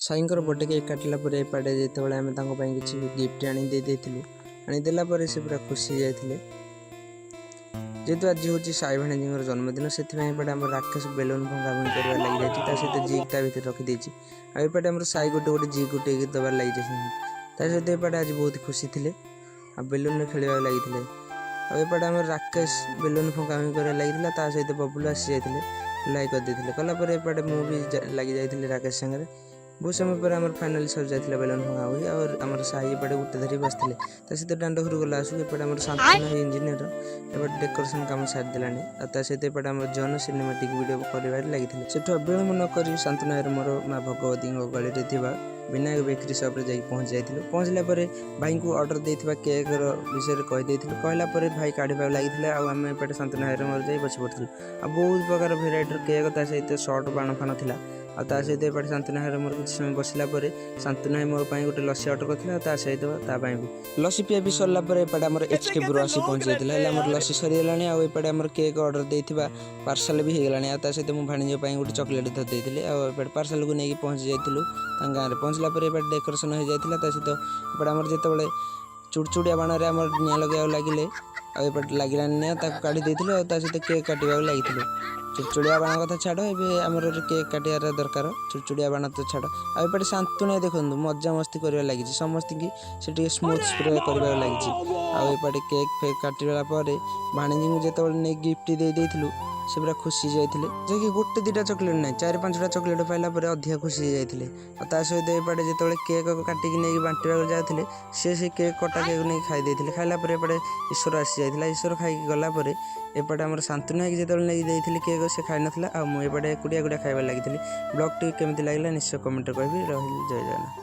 साईंकर birthday cake काटिला पर एपटे जितेबाला आम किसी गिफ्ट आनीदेला से पूरा खुशी जाते जेहेतु आज हूँ साई भाणीजी जन्मदिन से आम राकेश बेलून भंगा भंगी कर लगी जाए सहित जिग ता भर रखीदे आते आम साई गोटे गोटे जिग गोटे दबार लगी सहित एपटे आज बहुत खुशी थे बेलून खेल लगी आते आम राकेश बेलून भंगा भंगी कर लगी सहित बबुल आसी जाते लाइक करदे कलापर एपटे मुझे लगी जाती राकेश सागर बहुत समय पर आम फाइनाल सर जाता बेलून भंगा हुई और आम साई एपटे गोटे धरी बसते सहित दांड घर गला आसू एपटे आम शांतना इंजीनियर एपटे डेकोरेशन कम सारीदेलानी सहित एपटे आम जन सिनेमाटिक वीडियो कर लगी से अवलम्बन नक शांतना मोर माँ भगवती गली में विनायक बेकरी सप्रे जा पहुँच जाइलु पहुँचला भाई को ऑर्डर देता केक विषय कहीदे कहलापर भाई काढ़ा लगी आम एपटे शांतना मोर जा बस पड़ू आ बहुत प्रकार भेराइटर केक सहित सर्ट बाण फाण था आ सहित एपटे शांतना मोर किसी समय बसला शांतना मोर गोटे लसी ऑर्डर करता सहित भी लसी पी सरला एपटे आम HK ब्रो आसी पहुँच जाता है लसी सरीगला आउटे आम केक ऑर्डर देता पार्सल भी होगला सहित मुझे भाणीज गोटे चॉकलेट धरदे आउटे पार्सल को लेकिन पहुँच जाइलु गाँव में पहुँचला डेकोरेशन हो जाता सहित एपटे आम जो चुड़चुड़िया बाण में आम निआ लगे लगे आउटे लगे निआ काढ़ी सहित केक काटा लगी चुड़चुड़िया बाण कथा छाड़ एम केक काटार दरकार चुड़चुड़िया बाण तो छाड़ आउटे शांतुना देखो मजा मस्ती कर लगी समस्त की से स्मूथ स्प्रे कर लगी आउटे केक फेक काटिला भाणीजी को जो गिफ्ट दे से पूरा खुशी जाते जैसे गोटे दुटा चॉकलेट ना 4-5टा चॉकलेट पाइला अधिक खुशी जाते सहित एपटे जो केक काटिक नहीं बांटा जाते से केक कटा केक नहीं खाई खाइलापर एपटे ईश्वर आसी जाता ईश्वर खाई गलापर एपटे आम शांतनु जो नहीं देती केक से खाई ना मुझे एकुटिया एकुटिया खाइबार लगी ब्लॉग टी केमी लगे निश्चय कमेंट कह रही जय जगन्नाथ।